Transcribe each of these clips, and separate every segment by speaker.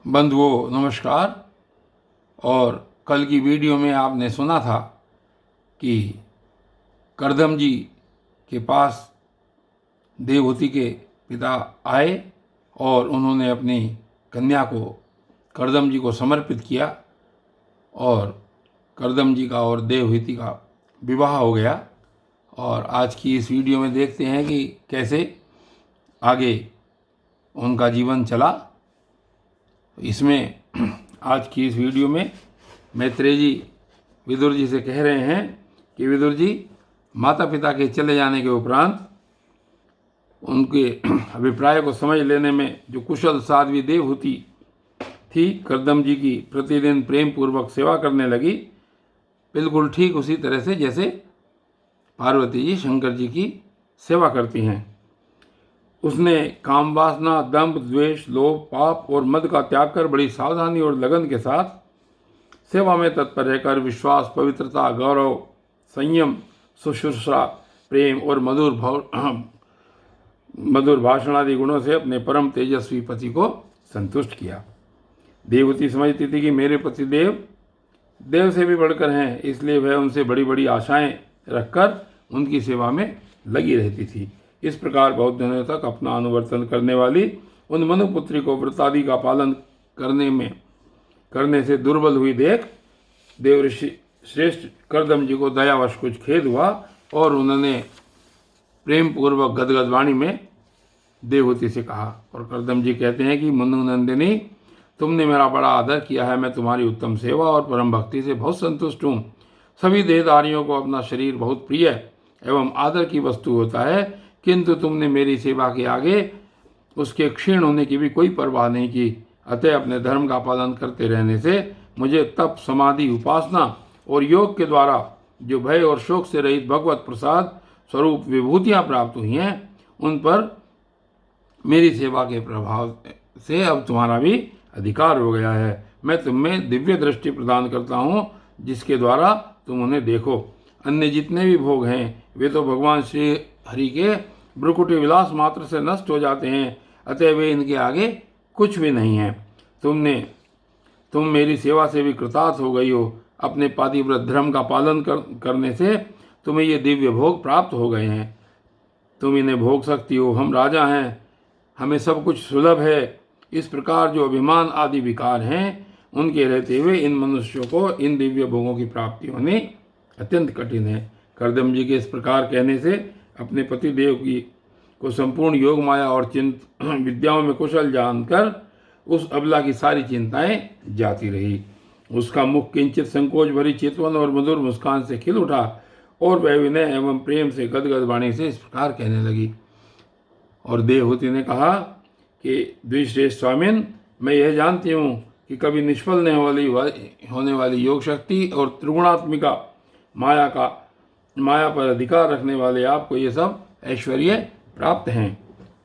Speaker 1: बंधुओं नमस्कार। और कल की वीडियो में आपने सुना था कि करदम जी के पास देवहूति के पिता आए और उन्होंने अपनी कन्या को करदम जी को समर्पित किया और करदम जी का और देवहूति का विवाह हो गया। और आज की इस वीडियो में देखते हैं कि कैसे आगे उनका जीवन चला। इसमें आज की इस वीडियो में मैत्रेय जी विदुर जी से कह रहे हैं कि विदुर जी, माता पिता के चले जाने के उपरांत उनके अभिप्राय को समझ लेने में जो कुशल साध्वी देवहूति थी, करदम जी की प्रतिदिन प्रेम पूर्वक सेवा करने लगी, बिल्कुल ठीक उसी तरह से जैसे पार्वती जी शंकर जी की सेवा करती हैं। उसने काम वासना, दंभ, द्वेष, लोभ, पाप और मद का त्याग कर बड़ी सावधानी और लगन के साथ सेवा में तत्पर रहकर विश्वास, पवित्रता, गौरव, संयम, शुश्रूषा, प्रेम और मधुर भाषण आदि गुणों से अपने परम तेजस्वी पति को संतुष्ट किया। देवहूति समझती थी कि मेरे पति देव से भी बढ़कर हैं, इसलिए वह उनसे बड़ी बड़ी आशाएं रखकर उनकी सेवा में लगी रहती थी। इस प्रकार बहुत दिनों तक अपना अनुवर्तन करने वाली उन मनुपुत्री को व्रतादि का पालन करने से दुर्बल हुई देख देवऋषि श्रेष्ठ करदम जी को दयावश कुछ खेद हुआ और उन्होंने प्रेम पूर्वक गदगद वाणी में देवहूति से कहा। और करदम जी कहते हैं कि मनुनंदिनी, तुमने मेरा बड़ा आदर किया है। मैं तुम्हारी उत्तम सेवा और परम भक्ति से बहुत संतुष्ट हूँ। सभी देहधारियों को अपना शरीर बहुत प्रिय एवं आदर की वस्तु होता है, किंतु तुमने मेरी सेवा के आगे उसके क्षीण होने की भी कोई परवाह नहीं की। अतः अपने धर्म का पालन करते रहने से मुझे तप, समाधि, उपासना और योग के द्वारा जो भय और शोक से रहित भगवत प्रसाद स्वरूप विभूतियाँ प्राप्त हुई हैं, उन पर मेरी सेवा के प्रभाव से अब तुम्हारा भी अधिकार हो गया है। मैं तुम्हें दिव्य दृष्टि प्रदान करता हूँ, जिसके द्वारा तुम उन्हें देखो। अन्य जितने भी भोग हैं वे तो भगवान श्री हरि के भ्रुकुटी विलास मात्र से नष्ट हो जाते हैं, अतः वे इनके आगे कुछ भी नहीं हैं। तुम मेरी सेवा से भी कृतार्थ हो गई हो। अपने पातिव्रत धर्म का पालन करने से तुम्हें ये दिव्य भोग प्राप्त हो गए हैं। तुम इन्हें भोग सकती हो। हम राजा हैं, हमें सब कुछ सुलभ है। इस प्रकार जो अभिमान आदि विकार हैं, उनके रहते हुए इन मनुष्यों को इन दिव्य भोगों की प्राप्ति होनी अत्यंत कठिन है। करदम जी के इस प्रकार कहने से अपने पति देव को संपूर्ण योग माया और विद्याओं में कुशल जानकर उस अबला की सारी चिंताएं जाती रही। उसका मुख किंचित संकोच भरी चितवन और मधुर मुस्कान से खिल उठा और वह विनय एवं प्रेम से गदगद वाणी से इस प्रकार कहने लगी। और देवहूति ने कहा कि द्विश्रेष्ठ स्वामिन, मैं यह जानती हूँ कि कभी निष्फल नहीं होने वाली योग शक्ति और त्रिगुणात्मिका माया पर अधिकार रखने वाले आपको ये सब ऐश्वर्य प्राप्त हैं,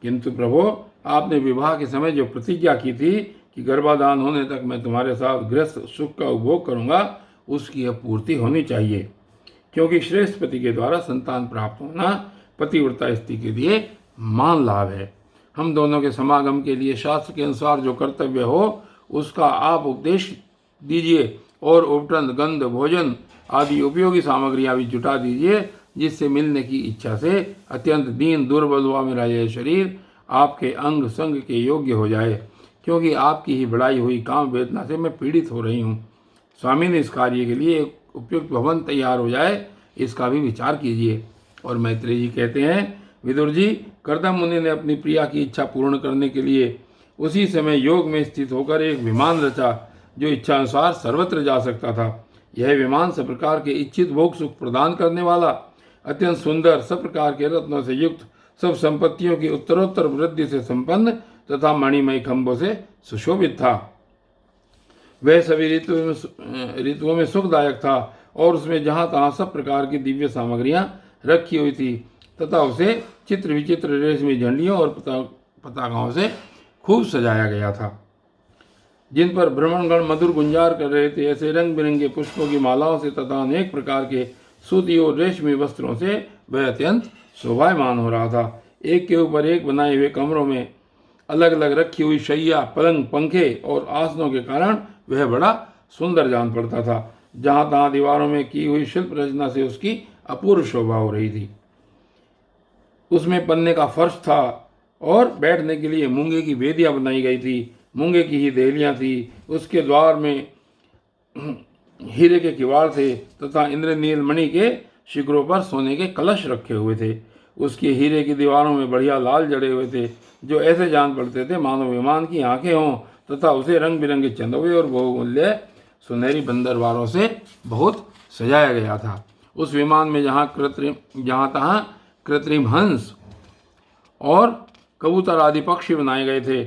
Speaker 1: किंतु प्रभु, आपने विवाह के समय जो प्रतिज्ञा की थी कि गर्भाधान होने तक मैं तुम्हारे साथ गृहस्थ सुख का उपभोग करूंगा, उसकी अब पूर्ति होनी चाहिए, क्योंकि श्रेष्ठ पति के द्वारा संतान प्राप्त होना पतिव्रता स्त्री के लिए मान लाभ है। हम दोनों के समागम के लिए शास्त्र के अनुसार जो कर्तव्य हो, उसका आप उपदेश दीजिए और उपटन, गंध, भोजन आदि उपयोगी सामग्रियां भी जुटा दीजिए, जिससे मिलने की इच्छा से अत्यंत दीन दुर्बल हुआ मेरा यह शरीर आपके अंग संग के योग्य हो जाए, क्योंकि आपकी ही बढ़ाई हुई काम वेदना से मैं पीड़ित हो रही हूँ। स्वामी ने इस कार्य के लिए एक उपयुक्त भवन तैयार हो जाए, इसका भी विचार कीजिए। और मैत्रेय जी कहते हैं, विदुर जी, करदम मुनि ने अपनी प्रिया की इच्छा पूर्ण करने के लिए उसी समय योग में स्थित होकर एक विमान रचा, जो इच्छा अनुसार सर्वत्र जा सकता था। यह विमान सब प्रकार के इच्छित भोग सुख प्रदान करने वाला, अत्यंत सुंदर, सब प्रकार के रत्नों से युक्त, सब संपत्तियों की उत्तरोत्तर वृद्धि से संपन्न तथा मणिमय खंभों से सुशोभित था। वह सभी ऋतुओं में सुखदायक था और उसमें जहाँ तहाँ सब प्रकार की दिव्य सामग्रियाँ रखी हुई थी तथा उसे चित्र विचित्र रेशमी झंडियों और पताकाओं से खूब सजाया गया था, जिन पर ब्राह्मणगण मधुर गुंजार कर रहे थे। ऐसे रंग बिरंगे पुष्पों की मालाओं से तथा अनेक प्रकार के सूती और रेशमी वस्त्रों से वह अत्यंत शोभायमान हो रहा था। एक के ऊपर एक बनाए हुए कमरों में अलग अलग रखी हुई शैया, पलंग, पंखे और आसनों के कारण वह बड़ा सुंदर जान पड़ता था। जहाँ तहाँ दीवारों में की हुई शिल्प रचना से उसकी अपूर्व शोभा हो रही थी। उसमें पन्ने का फर्श था और बैठने के लिए मूंगे की वेदियां बनाई गई थी। मूंगे की ही देहलियां थी। उसके द्वार में हीरे के किवाड़ थे तथा इंद्रनील मणि के शिखरों पर सोने के कलश रखे हुए थे। उसकी हीरे की दीवारों में बढ़िया लाल जड़े हुए थे, जो ऐसे जान पड़ते थे मानो विमान की आंखें हों, तथा उसे रंग बिरंगे चंदवे और बहुमूल्य सुनहरी बंदरवारों से बहुत सजाया गया था। उस विमान में जहाँ तहाँ कृत्रिम हंस और कबूतर आदि पक्षी बनाए गए थे,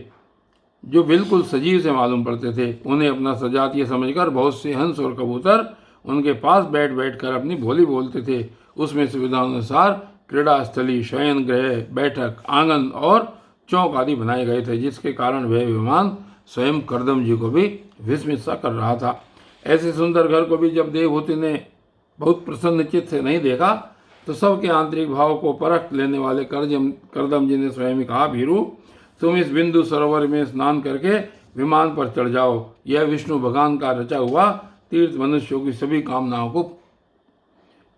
Speaker 1: जो बिल्कुल सजीव से मालूम पड़ते थे। उन्हें अपना सजातीय समझकर बहुत से हंस और कबूतर उनके पास बैठ बैठ कर अपनी बोली बोलते थे। उसमें सुविधानुसार क्रीड़ा स्थली, शयन गृह, बैठक, आंगन और चौक आदि बनाए गए थे, जिसके कारण वह विमान स्वयं करदम जी को भी विस्मित सा कर रहा था। ऐसे सुंदर घर को भी जब देवहूति ने बहुत प्रसन्न चित्त से नहीं देखा, तो सबके आंतरिक भाव को परख लेने वाले करदम जी ने स्वयं ही कहा, भीरू, तुम इस बिंदु सरोवर में स्नान करके विमान पर चढ़ जाओ। यह विष्णु भगवान का रचा हुआ तीर्थ मनुष्यों की सभी कामनाओं को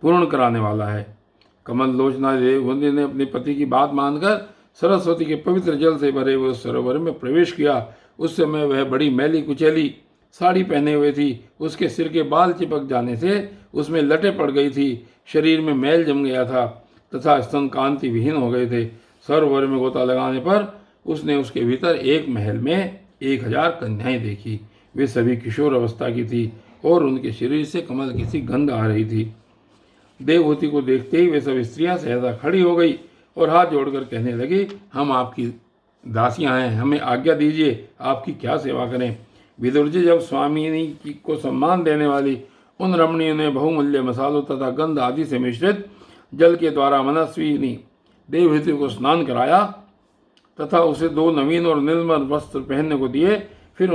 Speaker 1: पूर्ण कराने वाला है। कमल लोचना देवहूति ने अपने पति की बात मानकर सरस्वती के पवित्र जल से भरे हुए सरोवर में प्रवेश किया। उस समय वह बड़ी मैली कुचैली साड़ी पहने हुए थी। उसके सिर के बाल चिपक जाने से उसमें लटें पड़ गई थी। शरीर में मैल जम गया था तथा स्तन कांति विहीन हो गए थे। सरोवर में गोता लगाने पर उसने उसके भीतर एक महल में 1000 कन्याएं देखी। वे सभी किशोर अवस्था की थी और उनके शरीर से कमल की सी गंध आ रही थी। देवहूति को देखते ही वे सब स्त्रियां सहसा खड़ी हो गई और हाथ जोड़कर कहने लगी, हम आपकी दासियां हैं, हमें आज्ञा दीजिए, आपकी क्या सेवा करें। विदुर जी, जब स्वामिनी को सम्मान देने वाली उन रमणियों ने बहुमूल्य मसालों तथा गंध आदि से मिश्रित जल के द्वारा मनस्विनी देवहूति को स्नान कराया तथा उसे 2 नवीन और निर्मल वस्त्र पहनने को दिए, फिर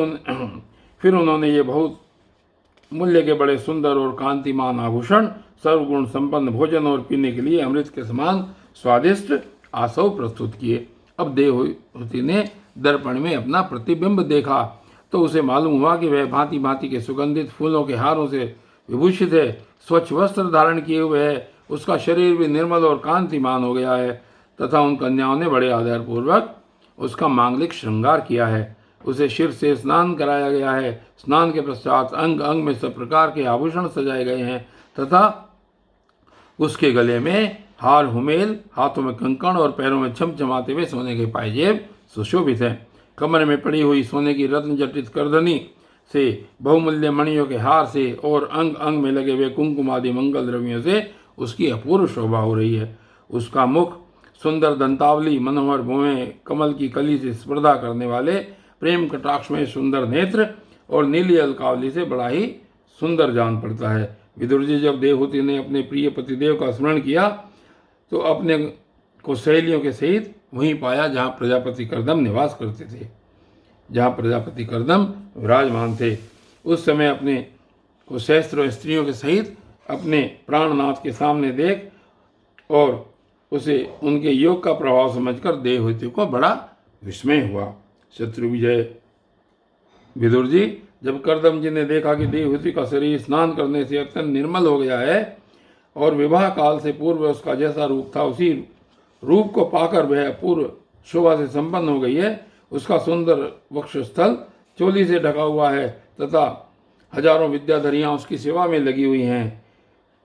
Speaker 1: उन्होंने ये बहुत मूल्य के बड़े सुंदर और कांतिमान आभूषण, सर्वगुण संपन्न भोजन और पीने के लिए अमृत के समान स्वादिष्ट आसव प्रस्तुत किए। अब देवहूति ने दर्पण में अपना प्रतिबिंब देखा तो उसे मालूम हुआ कि वह भांति भांति के सुगंधित फूलों के हारों से विभूषित है, स्वच्छ वस्त्र धारण किए हुए है, उसका शरीर भी निर्मल और कांतिमान हो गया है तथा उन कन्याओं ने बड़े आदरपूर्वक उसका मांगलिक श्रृंगार किया है। उसे शिर से स्नान कराया गया है। स्नान के पश्चात अंग अंग में सब प्रकार के आभूषण सजाए गए हैं तथा उसके गले में हार हुमेल, हाथों में कंकण और पैरों में चमचमाते हुए सोने के पायजेब सुशोभित हैं। कमर में पड़ी हुई सोने की रत्न जटित करदनी से, बहुमूल्य मणियों के हार से और अंग अंग में लगे हुए कुंकुम आदि मंगल द्रव्यों से उसकी अपूर्व शोभा हो रही है। उसका मुख सुंदर दंतावली, मनोहर भुवें, कमल की कली से स्पर्धा करने वाले प्रेम कटाक्ष में सुंदर नेत्र और नीली अलकावली से बड़ा ही सुंदर जान पड़ता है। विदुर जी, जब देवहूति ने अपने प्रिय पतिदेव का स्मरण किया तो अपने को सहेलियों के सहित वहीं पाया जहाँ प्रजापति करदम निवास करते थे, जहाँ प्रजापति करदम विराजमान थे। उस समय अपने को सहस्त्रों स्त्रियों के सहित अपने प्राणनाथ के सामने देख और उसे उनके योग का प्रभाव समझकर देवहूति को बड़ा विस्मय हुआ। शत्रु विजय। विदुर जी, जब करदम जी ने देखा कि देवहूति का शरीर स्नान करने से अत्यंत निर्मल हो गया है और विवाह काल से पूर्व उसका जैसा रूप था उसी रूप को पाकर वह अपूर्व शोभा से संपन्न हो गई है, उसका सुंदर वक्षस्थल चोली से ढका हुआ है तथा हजारों विद्याधरियाँ उसकी सेवा में लगी हुई हैं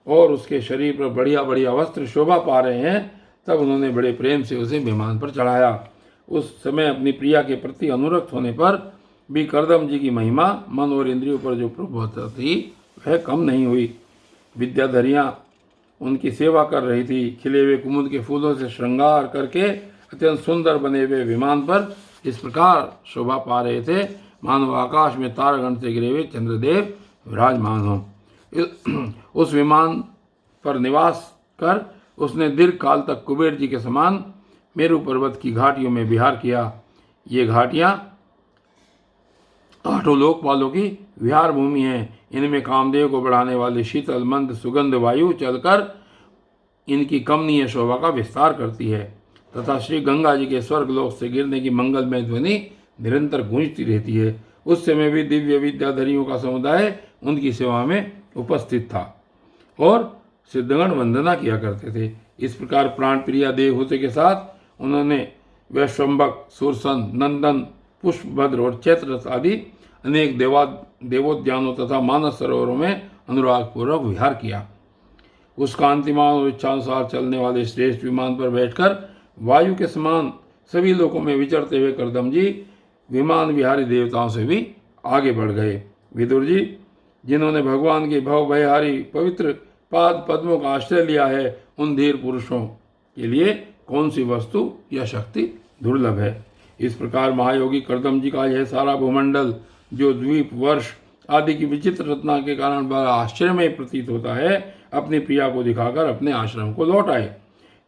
Speaker 1: और उसके शरीर पर बढ़िया बढ़िया वस्त्र शोभा पा रहे हैं, तब उन्होंने बड़े प्रेम से उसे विमान पर चढ़ाया। उस समय अपनी प्रिया के प्रति अनुरक्त होने पर भी करदम जी की महिमा मन और इंद्रियों पर जो प्रभुता थी वह कम नहीं हुई। विद्याधरियाँ उनकी सेवा कर रही थी। खिले हुए कुमुद के फूलों से श्रृंगार करके अत्यंत सुंदर बने हुए विमान पर इस प्रकार शोभा पा रहे थे मानो आकाश में तारागण से घिरे हुए चंद्रदेव विराजमान हो। उस विमान पर निवास कर उसने दीर्घ काल तक कुबेर जी के समान मेरू पर्वत की घाटियों में विहार किया। ये घाटियाँ 8 लोकपालों की विहार भूमि है। इनमें कामदेव को बढ़ाने वाली शीतल मंद सुगंध वायु चलकर इनकी कमनीय शोभा का विस्तार करती है। तथा श्री गंगा जी के स्वर्गलोक से गिरने की मंगलमय ध्वनि निरंतर गूंजती रहती है। उस समय भी दिव्य विद्याधरियों का समुदाय उनकी सेवा में उपस्थित था और सिद्धगण वंदना किया करते थे। इस प्रकार प्राण प्रिया देवहूति के साथ उन्होंने वैश्वम्भक, सुरसन, नंदन, पुष्पभद्र और चैत्ररथ आदि अनेक देवोद्यानों तथा मानस सरोवरों में अनुरागपूर्वक विहार किया। उस कांतिमान और इच्छानुसार चलने वाले श्रेष्ठ विमान पर बैठकर वायु के समान सभी लोकों में विचरते हुए करदम जी विमान विहारी देवताओं से भी आगे बढ़ गए। विदुर जी, जिन्होंने भगवान के भव भयहारी पवित्र पाद पद्मों का आश्रय लिया है, उन धीर पुरुषों के लिए कौन सी वस्तु या शक्ति दुर्लभ है। इस प्रकार महायोगी करदम जी का यह सारा भूमंडल, जो द्वीप, वर्ष आदि की विचित्र रचना के कारण बड़ा आश्चर्यमय प्रतीत होता है, अपनी प्रिया को दिखाकर अपने आश्रम को लौट आए।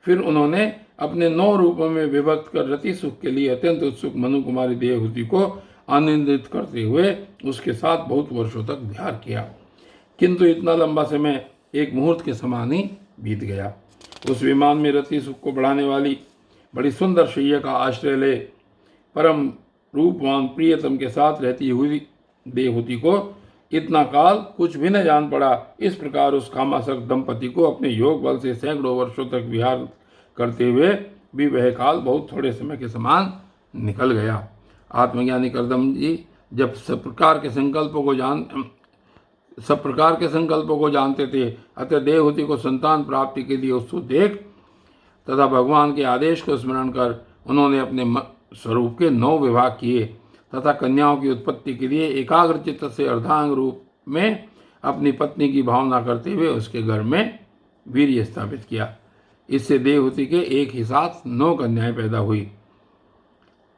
Speaker 1: फिर उन्होंने अपने 9 रूपों में विभक्त कर रति सुख के लिए अत्यंत उत्सुक मनु कुमारी देवहूति को आनंदित करते हुए उसके साथ बहुत वर्षों तक विहार किया। किंतु इतना लंबा समय एक मुहूर्त के समान ही बीत गया। उस विमान में रति सुख को बढ़ाने वाली बड़ी सुंदर शैया का आश्रय ले परम रूपवान प्रियतम के साथ रहती हुई देवहूति को इतना काल कुछ भी न जान पड़ा। इस प्रकार उस कामासक्त दंपति को अपने योग बल से सैकड़ों वर्षों तक विहार करते हुए भी वह काल बहुत थोड़े समय के समान निकल गया। आत्मज्ञानी करदम जी जब सब प्रकार के संकल्पों को जानते थे, अतः देवहूति को संतान प्राप्ति के लिए उत्सुक देख तथा भगवान के आदेश को स्मरण कर उन्होंने अपने स्वरूप के 9 विभाग किए तथा कन्याओं की उत्पत्ति के लिए एकाग्र चित्त से अर्धांग रूप में अपनी पत्नी की भावना करते हुए उसके घर में वीर्य स्थापित किया। इससे देवहूति के एक ही साथ 9 कन्याएं पैदा हुई।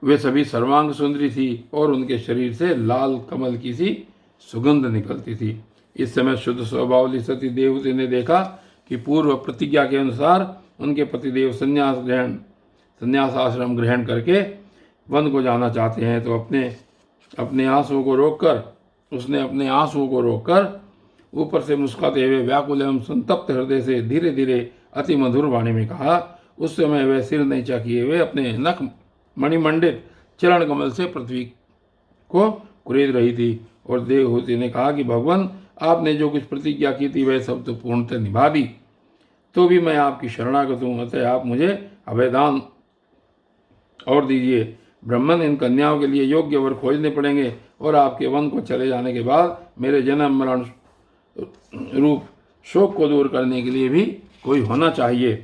Speaker 1: वे सभी सर्वांग सुंदरी थी और उनके शरीर से लाल कमल की सी सुगंध निकलती थी। इस समय शुद्ध स्वभावली सती देवहूति ने देखा कि पूर्व प्रतिज्ञा के अनुसार उनके पतिदेव संन्यास आश्रम ग्रहण करके वन को जाना चाहते हैं, तो अपने आंसुओं को रोककर ऊपर से मुस्कुराते हुए व्याकुल एवं संतप्त हृदय से धीरे धीरे अति मधुर वाणी में कहा। उस समय वह सिर नीचा किए हुए अपने नख मणिमंडित चरण कमल से पृथ्वी को कुरेद रही थी और देवहूति ने कहा कि भगवान, आपने जो कुछ प्रतिज्ञा की थी वह सब तो पूर्णतः निभा दी, तो भी मैं आपकी शरणागत हूँ, अतः आप मुझे अभयदान और दीजिए। ब्रह्मन, इन कन्याओं के लिए योग्य वर खोजने पड़ेंगे और आपके वन को चले जाने के बाद मेरे जन्म मरण रूप शोक को दूर करने के लिए भी कोई होना चाहिए।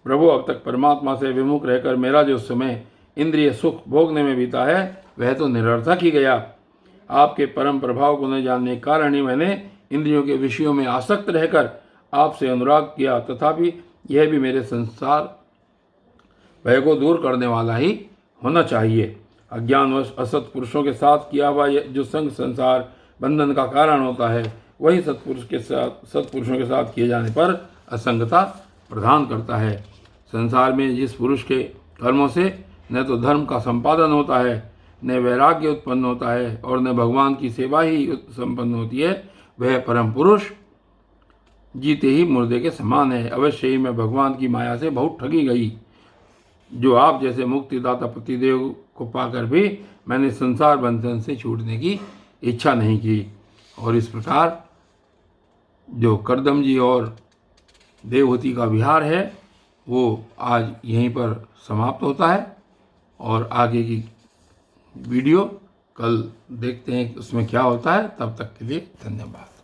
Speaker 1: प्रभु, अब तक परमात्मा से विमुख रहकर मेरा जो समय इंद्रिय सुख भोगने में बीता है वह तो निरर्थक ही गया। आपके परम प्रभाव को न जानने के कारण ही मैंने इंद्रियों के विषयों में आसक्त रहकर आपसे अनुराग किया, तथापि यह भी मेरे संसार भय को दूर करने वाला ही होना चाहिए। अज्ञानवश असत पुरुषों के साथ किया हुआ जो संग संसार बंधन का कारण होता है, वही सत्पुरुषों के साथ किए जाने पर असंगता प्रदान करता है। संसार में जिस पुरुष के कर्मों से न तो धर्म का संपादन होता है, न वैराग्य उत्पन्न होता है और न भगवान की सेवा ही संपन्न होती है, वह परम पुरुष जीते ही मुर्दे के समान है। अवश्य ही मैं भगवान की माया से बहुत ठगी गई। जो आप जैसे मुक्तिदाता पतिदेव को पाकर भी मैंने संसार बंधन से छूटने की इच्छा नहीं की। और इस प्रकार जो करदम जी और देवहूति का विहार है वो आज यहीं पर समाप्त होता है और आगे की वीडियो कल देखते हैं उसमें क्या होता है। तब तक के लिए धन्यवाद।